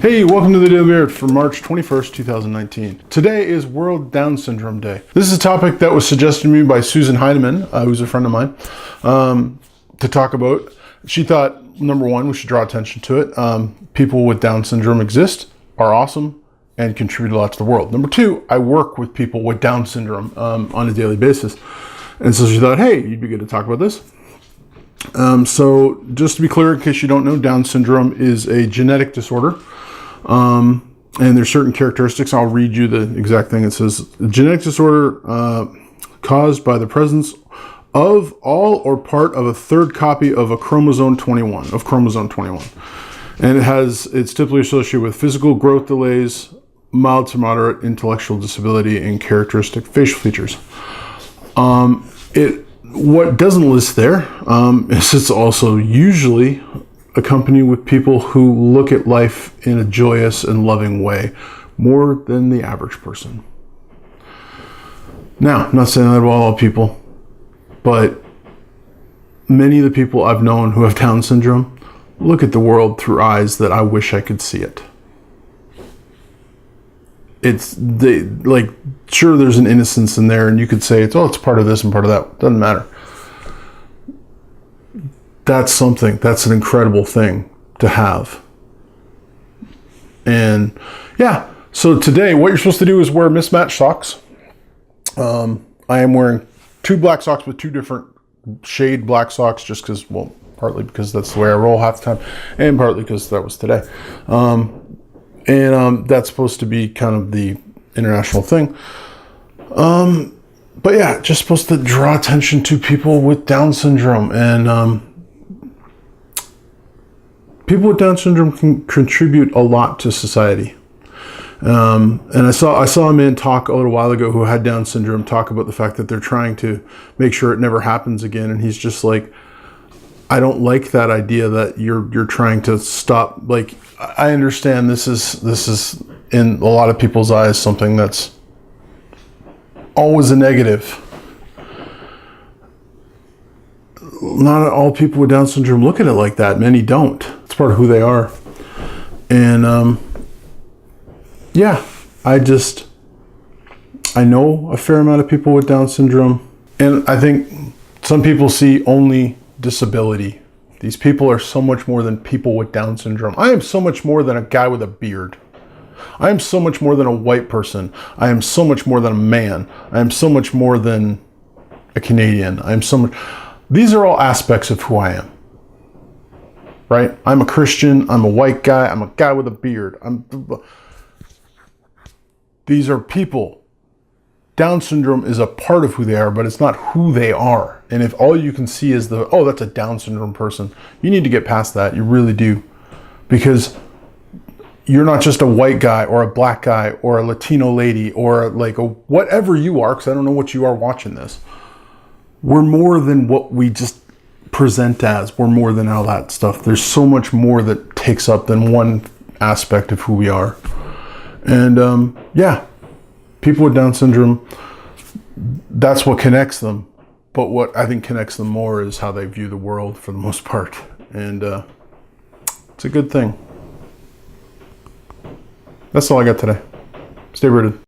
Hey, welcome to the Daily Beard for March 21st, 2019. Today is World Down Syndrome Day. This is a topic that was suggested to me by Susan Heinemann, who's a friend of mine, to talk about. She thought, number one, we should draw attention to it. People with Down syndrome exist, are awesome, and contribute a lot to the world. Number two, I work with people with Down syndrome on a daily basis. And so she thought, hey, you'd be good to talk about this. So just to be clear, in case you don't know, Down syndrome is a genetic disorder. And there's certain characteristics. I'll read you the exact thing. It says, genetic disorder caused by the presence of all or part of a third copy of chromosome 21. And it's typically associated with physical growth delays, mild to moderate intellectual disability, and characteristic facial features. What doesn't list there is it's also usually accompanied with people who look at life in a joyous and loving way, more than the average person. Now, I'm not saying that about all people, but many of the people I've known who have Down syndrome look at the world through eyes that I wish I could see it. Sure, there's an innocence in there, and you could say it's part of this and part of that. Doesn't matter. That's an incredible thing to have. And yeah, so today what you're supposed to do is wear mismatched socks. I am wearing two black socks with two different shade black socks just because, well, partly because that's the way I roll half the time, and partly because that was today. That's supposed to be kind of the international thing. But yeah, just supposed to draw attention to people with Down syndrome. And people with Down syndrome can contribute a lot to society. And I saw a man talk a little while ago who had Down syndrome talk about the fact that they're trying to make sure it never happens again. And he's just like, I don't like that idea that you're trying to stop. Like, I understand this is in a lot of people's eyes something that's always a negative. Not all people with Down syndrome look at it like that. Many don't. It's part of who they are. And yeah, I know a fair amount of people with Down syndrome, and I think some people see only disability. These people are so much more than people with Down syndrome. I am so much more than a guy with a beard. I am so much more than a white person. I am so much more than a man. I am so much more than a Canadian. These are all aspects of who I am. Right? I'm a Christian. I'm a white guy. I'm a guy with a beard. These are people. Down syndrome is a part of who they are, but it's not who they are. And if all you can see is that's a Down syndrome person, you need to get past that. You really do. Because you're not just a white guy or a black guy or a Latino lady or whatever you are, because I don't know what you are watching this. We're more than what we just present as. We're more than all that stuff. There's so much more that takes up than one aspect of who we are. And yeah, people with Down syndrome, that's what connects them. But what I think connects them more is how they view the world for the most part. And it's a good thing. That's all I got today. Stay rooted.